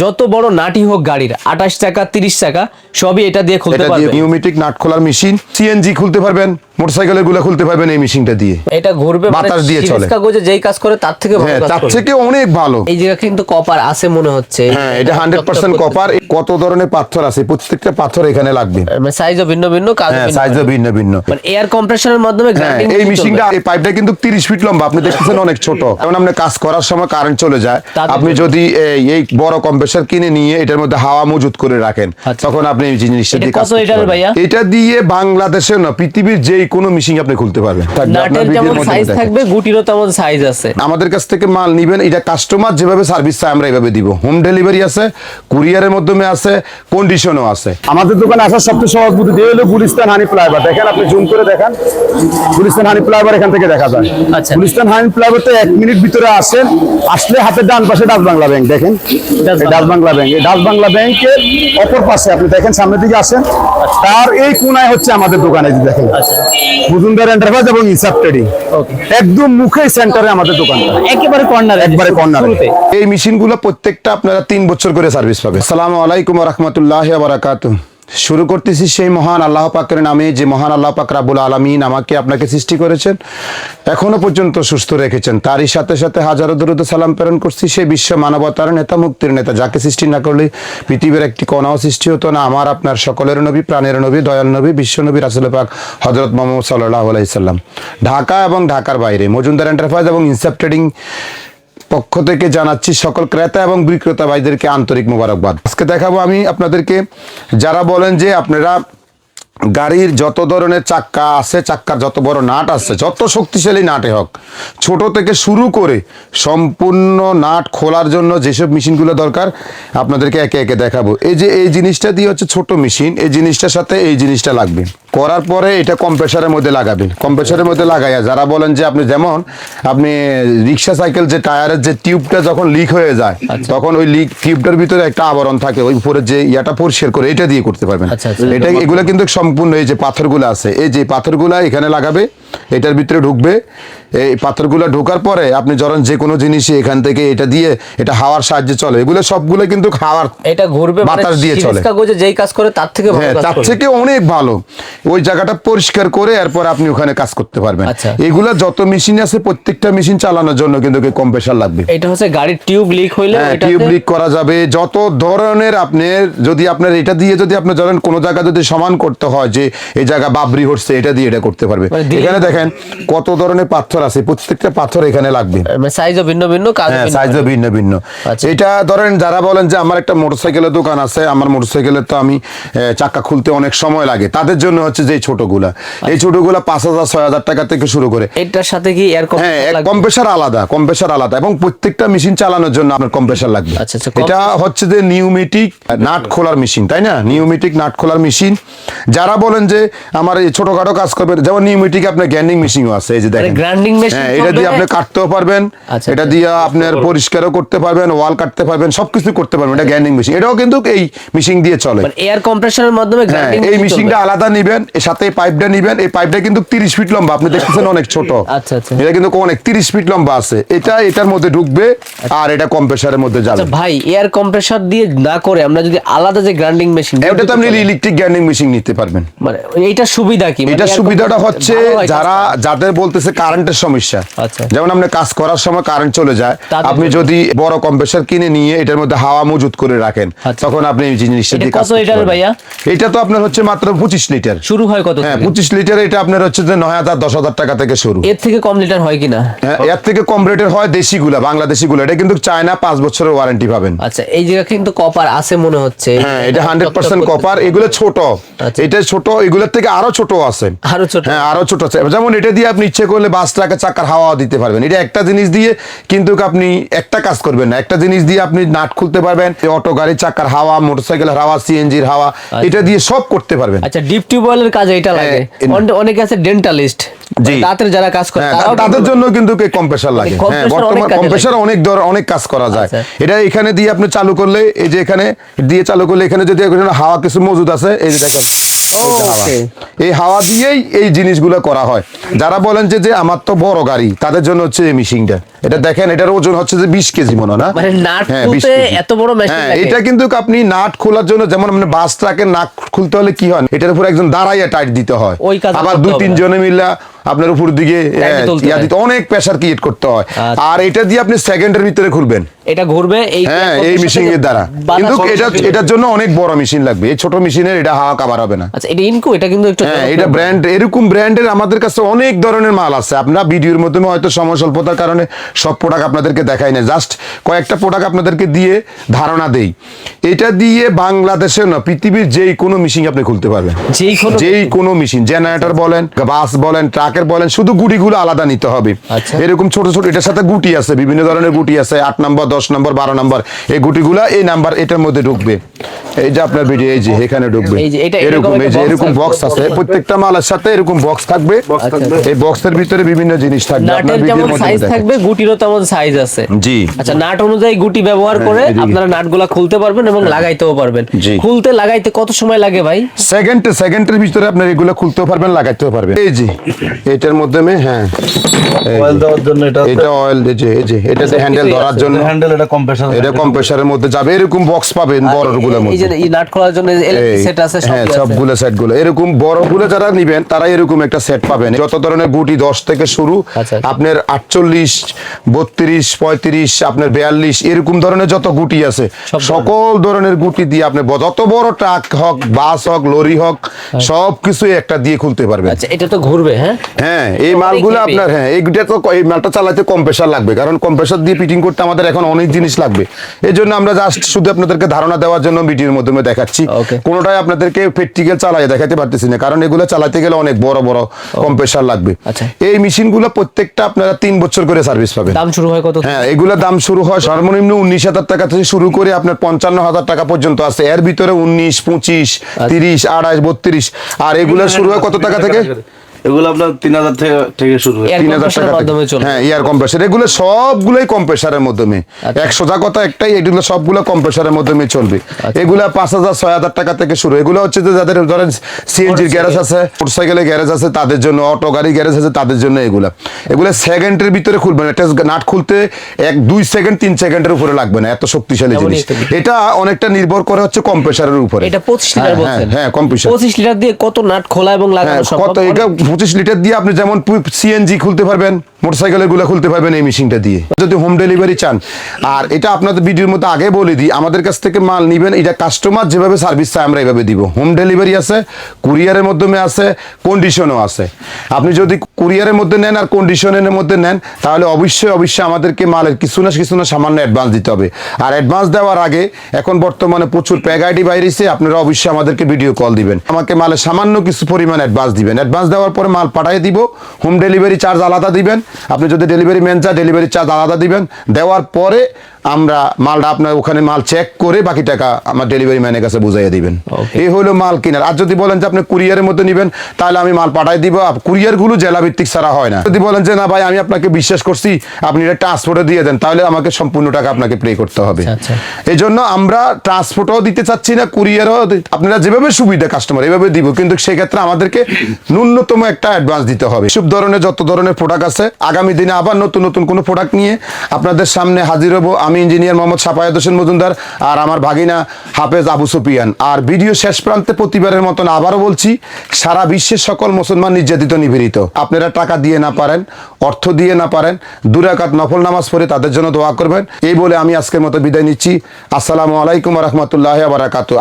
যত বড় নাটি হোক গাড়ির 28 চাকা 30 চাকা সবই এটা দিয়ে খুলতে পারবেন। নিউমেটিক নাট খোলার মেশিন, সিএনজি খুলতে পারবেন, মোটরসাইকেলের গুলো খুলতে পারবেন এই মেশিনটা দিয়ে। এটা ঘুরবে বাতাস দিয়ে চলে। কাগজে যেই কাজ করে তার থেকে ভালো কাজ তার করে। থেকে অনেক ভালো। এই জায়গা কিন্তু কপার আছে মনে হচ্ছে। হ্যাঁ, এটা 100% কপার। কত ধরনের পাথর আছে, প্রত্যেকটা পাথর এখানে লাগবে। সাইজও ভিন্ন ভিন্ন, কাজ সাইজও ভিন্ন ভিন্ন। মানে এয়ার কম্প্রেসরের মাধ্যমে গ্রাইন্ডিং। এই মেশিনটা, এই পাইপটা কিন্তু 30 ফিট লম্বা, আপনি দেখতেছেন অনেক ছোট। কারণ আপনি কাজ করার সময় কারেন্ট চলে যায়, আপনি যদি এই বড় কম্প্রেসর কিনে নিয়ে এটার মধ্যে হাওয়া মজুত করে রাখেন, তখন আপনি এই জিনিসটা দিয়ে কাজ করতে পারবেন। এটা দিয়ে বাংলাদেশে না, পৃথিবীর যে কোনো মেশিন আপনি খুলতে পারবেন। নাটের যেমন সাইজ থাকবে, গুটিরও তেমন সাইজ আছে। আমাদের কাছ থেকে মাল নিবেন, এটা কাস্টমার যেভাবে সার্ভিস চায় আমরা এইভাবে দিব। হোম ডেলিভারি আছে, কুরিয়ারের মাধ্যমে আছে, কন্ডিশনও আছে। আমাদের দোকানে আসার সবচেয়ে সহজ বুদ্ধি হলো গুলিস্তান হানি ফ্লাইওভার। দেখেন, আপনি জুম করে দেখেন, গুলিস্তান হানি ফ্লাইওভার এখান থেকে দেখা যায়। গুলিস্তান হানি ফ্লাইওভারতে 1 মিনিট ভিতরে আসেন, আসলে হাতের ডান পাশে ডাচ বাংলা ব্যাংক। দেখেন, ডাচ বাংলা ব্যাংক। এই ডাচ বাংলা ব্যাংকের অপর পাশে আপনি দেখেন, সামনের দিকে আসেন, তার এই কোনায় হচ্ছে আমাদের দোকান। এই যে দেখেন, মজুমদার এন্টারপ্রাইজ এবং ইসাব ট্রেডিং, একদম মুখে সেন্টারে আমাদের দোকানটা, একেবারে কর্নারে, একবারে কর্নারে। এই মেশিনগুলো প্রত্যেকটা আপনারা 3 বছর করে সার্ভিস পাবে। আসসালামু আলাইকুম ওয়া রাহমাতুল্লাহি ওয়া বারাকাতুহু। শুরু করতেছি সেই মহান আল্লাহ পাকের নামে, যে মহান আল্লাহ পাক রাব্বুল আলামিন আমাকে আপনাকে সৃষ্টি করেছেন, এখনো পর্যন্ত সুস্থ রেখেছেন। তারই সাথে সাথে হাজারো দরুদ ও সালাম প্রেরণ করছি সেই বিশ্ব মানবতার নেতা, মুক্তির নেতা, যাকে সৃষ্টি না করলে পৃথিবীর একটি কণাও সৃষ্টি হতো না। আমার আপনার সকলের নবী, প্রাণের নবী, দয়াল নবী, বিশ্ব নবী, রাসূল পাক হযরত মুহাম্মদ সাল্লাল্লাহু আলাইহি সাল্লাম। ঢাকা এবং ঢাকার বাইরে মজুমদার এন্টারপ্রাইজ এবং ইনসাফ ট্রেডিং পক্ষ থেকে জানাচ্ছি সকল ক্রেতা এবং বিক্রেতা ভাইদেরকে আন্তরিক মোবারকবাদ। আজকে দেখাবো আমি আপনাদেরকে, যারা বলেন যে আপনারা গাড়ির যত ধরনের চাক্কা আছে, চাক্কার যত বড় নাট আছে, যত শক্তিশালী নাটে হোক, ছোট থেকে শুরু করে সম্পূর্ণ নাট খোলার জন্য যেসব মেশিনগুলো দরকার আপনাদেরকে একে একে দেখাবো। এই যে এই জিনিসটা দিয়ে হচ্ছে ছোট মেশিন, এই জিনিসটার সাথে এই জিনিসটা লাগবে। করার পরে এটা কম্প্রেসারের মধ্যে লাগাবেন। কম্প্রেসারের মধ্যে লাগাইয়া, যারা বলেন যে আপনি যেমন আপনি রিক্সা সাইকেল যে টায়ারের যে টিউবটা যখন লিক হয়ে যায়, তখন ওই লিক টিউবটার ভিতরে একটা আবরণ থাকে, ওই উপরে যে ইয়াটা পরিষ্কার করে এটা দিয়ে করতে পারবেন। এটা এগুলো কিন্তু সম্পূর্ণ এই যে পাথরগুলো আছে, এই যে পাথরগুলা এখানে লাগাবে, এটার ভিতরে ঢুকবে। এই পাথরগুলো ঢোকার পরে আপনি ধরেন যে কোনো জিনিসই এখান থেকে এটা দিয়ে, এটা হাওয়ার সাহায্যে চলে। এগুলো সবগুলো কিন্তু হাওয়ার, এটা ঘুরবে, বাতাস দিয়ে চলে। কাগজে যেই কাজ করে তার থেকে ভালো কাজ করে। তার থেকে অনেক ভালো। ওই জায়গাটা পরিষ্কার করে এরপর আপনি ওখানে কাজ করতে পারবেন। এগুলা যত মেশিন আছে, প্রত্যেকটা মেশিন চালানোর জন্য কিন্তু কম্প্রেসার লাগবে। এটা হচ্ছে গাড়ির টিউব লিক হইলে টিউব লিক করা যাবে। যত ধরনের আপনি যদি আপনার এটা দিয়ে যদি আপনি ধরেন কোনো জায়গা যদি সমান করতে হয়, যে এই জায়গা বাবরি হচ্ছে, এটা দিয়ে এটা করতে পারবে। এখানে দেখেন কত ধরনের পাথর আছে, প্রত্যেকটা পাথর এখানে লাগবে। সাইজও ভিন্ন ভিন্ন, কাজ সাইজও ভিন্ন ভিন্ন। এটা ধরেন যারা বলেন যে আমার একটা মোটরসাইকেলের দোকান আছে, আমার মোটরসাইকেলের তো আমি চাকা খুলতে অনেক সময় লাগে, তাদের জন্য হচ্ছে যে ছোটগুলা, এই ছোটগুলা 5,000-6,000 টাকা থেকে শুরু করে। এটার সাথে কি এয়ার কম্প্রেসার আলাদা, কম্প্রেসার আলাদা, এবং প্রত্যেকটা মেশিন চালানোর জন্য আপনার কম্প্রেসার লাগবে। এটা হচ্ছে যে নিউমেটিক নাট খোলার মেশিন, তাই না? নিউমেটিক নাট খোলার মেশিন। যারা বলেন যে আমার এই ছোটখাটো কাজ করবে, যেমন নিউমেটিক আপনার গ্রাইন্ডিং মেশিনও আছে, এই যে দেখেন গ্রাইন্ডিং মেশিন। এটা দিয়ে আপনি কাটতেও পারবেন, এটা দিয়ে আপনার পরিষ্কারও করতে পারবেন, ওয়াল কাটতে পারবেন, সবকিছু করতে পারবেন। এটা গ্রাইন্ডিং মেশিন, এটাও কিন্তু এই মেশিন দিয়ে চলে। এয়ার কম্প্রেসরের মাধ্যমে গ্রাইন্ডিং। এই মেশিনটা আলাদা নিবেন, এর সাথে পাইপটা নিবেন। এই পাইপটা কিন্তু 30 ফিট লম্বা, আপনি দেখতেছেন অনেক ছোট। এটা কিন্তু অনেক 30 ফিট লম্বা আছে। এটা এটার মধ্যে ঢুকবে আর এটা কম্প্রেসারের মধ্যে যাবে। ভাই, এয়ার কম্প্রেসর দিয়ে না করে আমরা যদি আলাদা যে গ্রাইন্ডিং মেশিন, এটা তো আপনি ইলেকট্রিক গ্রাইন্ডিং মেশিন নিতে পারবেন। মানে এইটা সুবিধা কি? এটা সুবিধাটা হচ্ছে যাদের বলতেছে কারেন্টের সমস্যা, যেমন আপনি কাজ করার সময় কারেন্ট চলে যায়, আপনি যদি বড় কম্প্রেসর কিনে নিয়ে এটার মধ্যে হাওয়া মজুত করে রাখেন, তখন আপনি এই জিনিসটা দিয়ে কাজ করতে পারবেন। ভাইয়া, এটা তো আপনার হচ্ছে মাত্র 25 লিটার শুরু হয়। কত? 25 লিটার। এটা আপনার হচ্ছে যে 9,000-10,000 টাকা থেকে শুরু। এর থেকে কম লিটার হয় কিনা? এর থেকে কম রেটের হয় দেশিগুলা, বাংলাদেশিগুলা। এটা কিন্তু চায়না, 5 বছরের ওয়ারেন্টি পাবেন। আচ্ছা, এই জায়গা কিন্তু কপার আছে মনে হচ্ছে। এটা 100% কপার। এগুলো ছোট, এটা ছোট, এগুলোর থেকে আরো ছোট আছে, আরো ছোট। আরো ছোট আছে। যেমন এটা দিয়ে আপনি ইচ্ছে করলে বাস ট্রাকের চাকার হাওয়া দিতে পারবেন। এটা একটা জিনিস দিয়ে কিন্তু আপনি একটা কাজ করবেন না, একটা জিনিস দিয়ে আপনি নাট খুলতে পারবেন, অটো গাড়ির চাকার হাওয়া, মোটরসাইকেলের হাওয়া, সিএনজির হাওয়া, এটা দিয়ে সব করতে পারবেন। আচ্ছা, ডিপ টিউবওয়েলের কাজে এটা লাগে। অনেকে আছে ডেন্টালিস্ট, দাঁতের যারা কাজ করে, তাদের জন্য কিন্তু কম্প্রেসার লাগে। বর্তমান কম্প্রেসার অনেক কাজ করা যায়। এটা এখানে দিয়ে আপনি চালু করলে, এই যে এখানে দিয়ে চালু করলে, এখানে যদি হাওয়া কিছু মজুদ আছে, এই যে দেখেন ওকে। এই হাওয়া দিয়েই এই জিনিসগুলো করা হয়। যারা বলেন যে আমার তো বড় গাড়ি, তাদের জন্য হচ্ছে এই মেশিনটা। এটা দেখেন, এটার ওজন হচ্ছে যে 20 কেজি মনে হয় না? মানে নাট হ্যাঁ, 20 খুলতে কেজি। এত বড় মেশিন হ্যাঁ, লাগে? এটা কিন্তু আপনি নাট খোলার জন্য, যেমন আপনি বাস ট্রাকের নাট খুলতে হলে কি হয়, এটার উপর একজন দাঁড়াইয়া টাইট দিতে হয়। ওই কাজ আবার করতে 2-3 হবে না। জনে মিলে আপনার উপর দিকে টাইট তুলতে ইয়া হয়। দিতে, অনেক প্রেসার ক্রিয়েট করতে হয়। আচ্ছা। আর এটা দিয়ে আপনি সেকেন্ডের ভিতরে খুলবেন। এটা ঘুরবে এই হ্যাঁ, এই মেশিন এর দ্বারা। কিন্তু এটার জন্য অনেক বড় মেশিন লাগবে। এই ছোট মেশিনের এটা হাওয়া কাভার হবে না। আচ্ছা, এটা ইনকো, এটা কিন্তু একটু হ্যাঁ, এটা ব্র্যান্ড, এরকম ব্র্যান্ডের আমাদের কাছে অনেক ধরনের মাল আছে। আপনারা ভিডিওর মাধ্যমে হয়তো সময় স্বল্পতার কারণে সব প্রোডাক্ট আপনাদেরকে দেখাই না, জাস্ট কয়েকটা প্রোডাক্ট আপনাদেরকে দিয়ে ধারণা দেই। এটা দিয়ে বাংলাদেশে না, পৃথিবীর যেই কোনো মেশিন আপনি খুলতে পারবেন। যেই কোনো মেশিন, জেনারেটর বলেন, বাস বলেন, ট্রাকের বলেন, শুধু গুটিগুলো আলাদা নিতে হবে। আচ্ছা। এরকম ছোট ছোট, এটার সাথে গুটি আছে, বিভিন্ন ধরনের গুটি আছে, 8 নম্বর, 10 নম্বর, 12 নম্বর। এই গুটিগুলা এই নাম্বার এটার মধ্যে ঢুকবে। এই যে আপনার ভিডিও, এই যে এখানে ঢুকবে। এই যে এটা এরকম, এই যে box এরকম থাকবে। বক্স আছে, প্রত্যেকটা মালের সাথে এরকম বক্স থাকবে। এই বক্সের ভিতরে বিভিন্ন জিনিস থাকবে। আপনার নাটের ভিডিওর যেমন মধ্যে সাইজ দেখেন। থাকবে, গুটিরও তেমন সাইজ আছে। জি। আচ্ছা, নাট অনুযায়ী গুটি ব্যবহার করে এদিকে। আপনারা নাটগুলা খুলতে পারবেন এবং লাগাইতেও পারবেন। জি। খুলতে লাগাইতে কত সময় লাগে ভাই? সেকেন্ডের ভিতরে আপনার এগুলো খুলতেও পারবেন, লাগাইতেও পারবেন। এই যে এটার মাধ্যমে, হ্যাঁ, অয়েল দেওয়ার জন্য এটা অয়েল, এই যে এটাতে হ্যান্ডেল ধরার জন্য, হ্যান্ডেল, এটা কম্প্রেসার, এটা কম্প্রেসারের মধ্যে যাবে। এরকম বক্স পাবেন বড়গুলোর এই যে মধ্যে। এই নাট খোলার জন্য সেট আছে, হ্যাঁ, সবই আছে। সবগুলো সেট গুলো এরকম বড়গুলো যারা নিবেন তারা এরকম একটা সেট পাবেন। যত ধরনের গুটি 10 থেকে শুরু, আচ্ছা। আপনার 48, 32, 35, আপনার 42, এরকম ধরনের যত গুটি আছে, সকল ধরনের গুটি দিয়ে আপনি যত বড় ট্রাক হোক, বাস হোক, লরি হোক, সবকিছু একটা দিয়ে খুলতে পারবেন। আচ্ছা, এটা তো ঘুরবে। হ্যাঁ, হ্যাঁ, এই মালগুলো heavy। আপনার, হ্যাঁ, এইটা তো, এই মালটা চালাতে কম্প্রেসার লাগবে, কারণ কম্প্রেসার দিয়ে ফিটিং করতে আমাদের এখন অনেক জিনিস লাগবে। এই জন্য আমরা জাস্ট শুধু আপনাদেরকে ধারণা দেওয়ার জন্য ভিডিওর মাধ্যমে দেখাচ্ছি। Okay. কোনোটাই আপনাদেরকে প্র্যাকটিক্যাল চালাই দেখাতে পারতেছি না, কারণ এগুলো চালাতে গেলে অনেক বড় বড় কম্প্রেসার লাগবে। আচ্ছা। এই মেশিনগুলো প্রত্যেকটা আপনারা 3 বছর করে সার্ভিস পাবেন। দাম শুরু হয় কত? হ্যাঁ, এগুলো দাম শুরু হয় সর্বনিম্ন 19,000 টাকা থেকে শুরু করে আপনার 55,000 টাকা পর্যন্ত আছে। এর ভিতরে 19, 25, 30, 28, 32। আর এগুলো শুরু হয় কত টাকা থেকে? এগুলো আপনার 3,000 থেকে শুরু হয়। Air 3,000 compressor টাকা মাধ্যমে থেকে। চলবে। হ্যাঁ, এয়ার কম্প্রেসার, এগুলো সবগুলোই কম্প্রেসারের মাধ্যমে। এক সোজা কথা একটাই, এগুলো সবগুলো কম্প্রেসারের মাধ্যমে চলবে। এগুলা 5,000, 6,000 টাকা থেকে শুরু। এগুলো হচ্ছে যে যাদের ধরেন সিএনজির গ্যারেজ আছে, মোটরসাইকেলের গ্যারেজ আছে তাদের জন্য, অটো গাড়ি গ্যারেজ আছে তাদের জন্য এগুলা সেকেন্ডের ভিতরে খুলবেন। এটা নাট খুলতে 1-2 সেকেন্ড, 3 সেকেন্ডের উপরে লাগবে না, এত শক্তিশালী এমনই জিনিস। একটা জিনিস। এটা অনেকটা নির্ভর করে হচ্ছে কম্প্রেসারের উপরে। এটা 25 লিটার বলছেন? হ্যাঁ, কম্প্রেসার। 25 লিটার দিয়ে কত নাট খোলা এবং হ্যাঁ, লাগানো সম্ভব? কত, এটা 25 লিটার দিয়ে আপনি যেমন সিএনজি খুলতে পারবেন, মোটরসাইকেলের গুলো খুলতে পারবেন এই মেশিনটা দিয়ে, যদি হোম ডেলিভারি চান। আর এটা আপনাদের ভিডিওর মধ্যে আগে বলে দিই, আমাদের কাছ থেকে মাল নিবেন, এটা কাস্টমার যেভাবে সার্ভিস চায় আমরা এইভাবে দিব। হোম ডেলিভারি আছে, কুরিয়ারের মাধ্যমে আছে, কন্ডিশনও আছে। আপনি যদি কুরিয়ারের মধ্যে নেন আর কন্ডিশনের মধ্যে নেন, তাহলে অবশ্যই আমাদেরকে মালের কিছু না সামান্য অ্যাডভান্স দিতে হবে। আর অ্যাডভান্স দেওয়ার আগে এখন বর্তমানে প্রচুর প্যাক আইডি বাইরেছে, আপনারা অবশ্যই আমাদেরকে ভিডিও কল দিবেন, আমাকে মালের সামান্য কিছু পরিমাণ অ্যাডভান্স দিবেন। অ্যাডভান্স দেওয়ার পরে মাল পাঠিয়ে দিব, হোম ডেলিভারি চার্জ আলাদা দিবেন। আপনি যদি ডেলিভারি ম্যান চান, ডেলিভারি চার্জ আলাদা দিবেন। দেওয়ার পরে আমরা মালটা আপনার ওখানে মাল চেক করে বাকি টাকা আমার ডেলিভারি ম্যানের কাছে বুঝাইয়া দিবেন। এই হলো মাল কেনার। আর যদি বলেন যে আপনি কুরিয়ারের মধ্যে নেবেন, তাহলে আমি মাল পাঠাই দিব। কুরিয়ারগুলো জেলা ভিত্তিক ছাড়া হয় না। যদি বলেন যে না ভাই, আমি আপনাকে বিশ্বাস করছি, আপনি এটা ট্রান্সপোর্টে দিয়ে দেন, তাহলে আমাকে সম্পূর্ণ টাকা আপনাকে পে করতে হবে। আচ্ছা। এই জন্য আমরা ট্রান্সপোর্টও দিতে চাচ্ছি না, কুরিয়ারও, আপনারা যেভাবে সুবিধা কাস্টমার এভাবে দিব, কিন্তু সেক্ষেত্রে আমাদেরকে ন্যূনতম একটা অ্যাডভান্স দিতে হবে। সব ধরনের যত ধরনের প্রোডাক্ট আছে, আগামী দিনে আবার নতুন কোনো প্রোডাক্ট নিয়ে আপনাদের সামনে হাজির হব। আমি ইঞ্জিনিয়ার মোহাম্মদ সাফায়েত হোসেন মজুমদার আর আমার ভাগিনা হাফেজ আবু সুফিয়ান। আর ভিডিও শেষ প্রান্তে প্রতিবারের মতন আবারও বলছি, সারা বিশ্বের সকল মুসলমান নির্যাতিত নিপীড়িত, আপনারা টাকা দিয়ে না পারেন, অর্থ দিয়ে না পারেন, 2 রাকাত নফল নামাজ পড়ে তাদের জন্য দোয়া করবেন। এই বলে আমি আজকের মতো বিদায় নিচ্ছি। আসসালামু আলাইকুম ওয়া রাহমাতুল্লাহি ওয়া বারাকাতুহু।